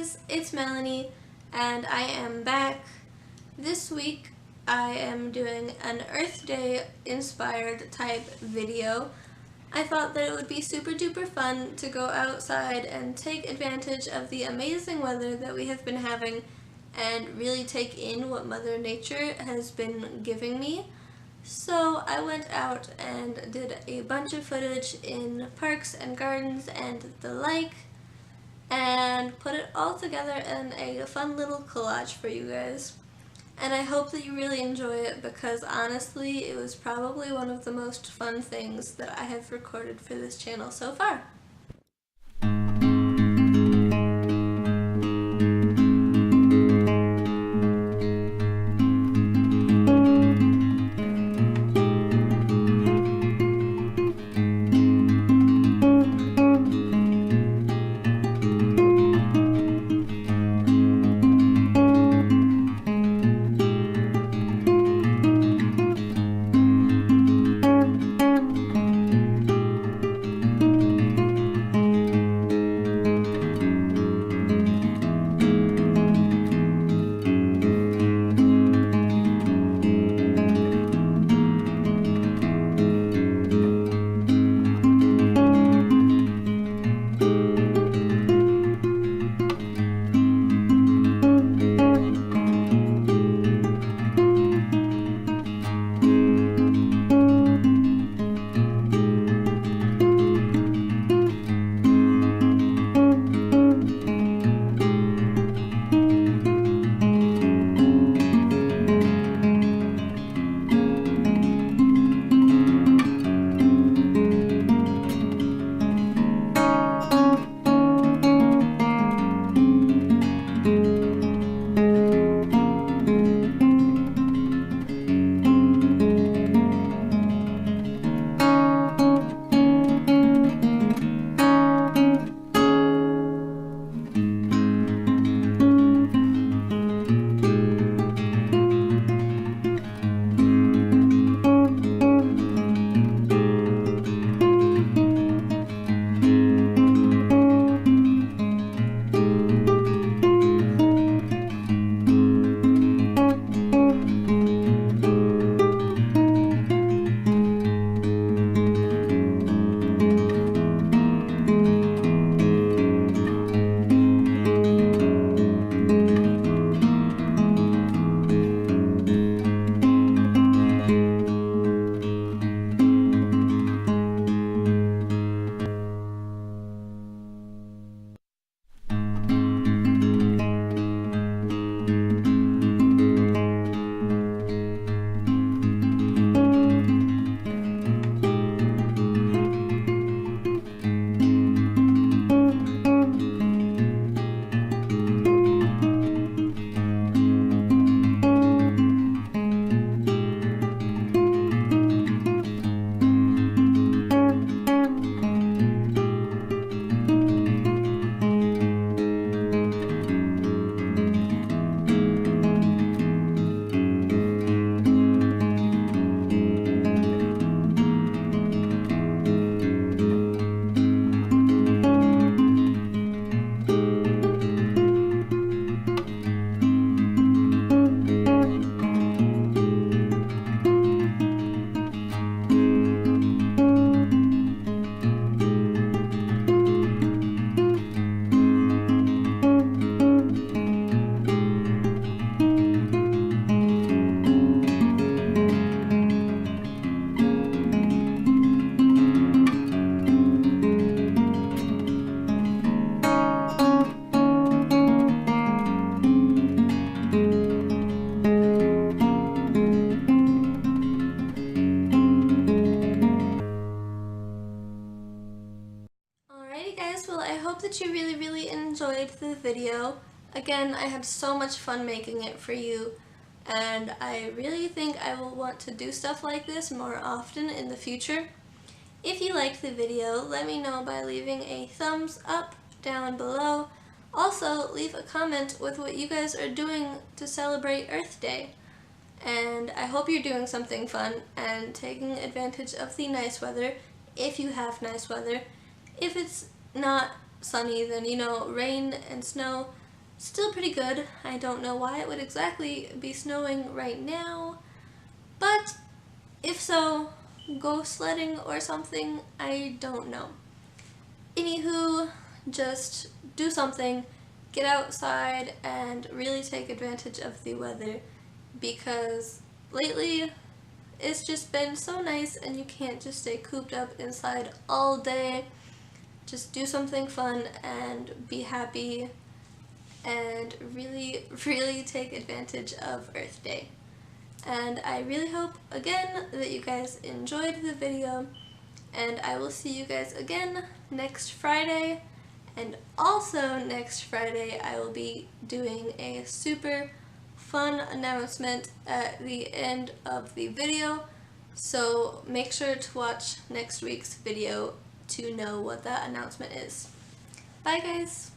guys, it's Melanie and I am back. This week I am doing an Earth Day inspired type video. I thought that it would be super duper fun to go outside and take advantage of the amazing weather that we have been having and really take in what Mother Nature has been giving me. So I went out and did a bunch of footage in parks and gardens and the like, and put it all together in a fun little collage for you guys. And I hope that you really enjoy it because honestly, it was probably one of the most fun things that I have recorded for this channel so far. Alrighty guys, well I hope that you really enjoyed the video. Again, I had so much fun making it for you, and I really think I will want to do stuff like this more often in the future. If you liked the video, let me know by leaving a thumbs up down below. Also, leave a comment with what you guys are doing to celebrate Earth Day. And I hope you're doing something fun and taking advantage of the nice weather, if you have nice weather. If it's not sunny, then rain and snow still pretty good. I don't know why it would exactly be snowing right now, but if so, go sledding or something, I don't know. Anywho, just do something, get outside and really take advantage of the weather, because lately it's just been so nice and you can't just stay cooped up inside all day. Just do something fun and be happy and really, really take advantage of Earth Day. And I really hope, again, that you guys enjoyed the video, and I will see you guys again next Friday. And also next Friday, I will be doing a super fun announcement at the end of the video, so make sure to watch next week's video to know what that announcement is. Bye guys!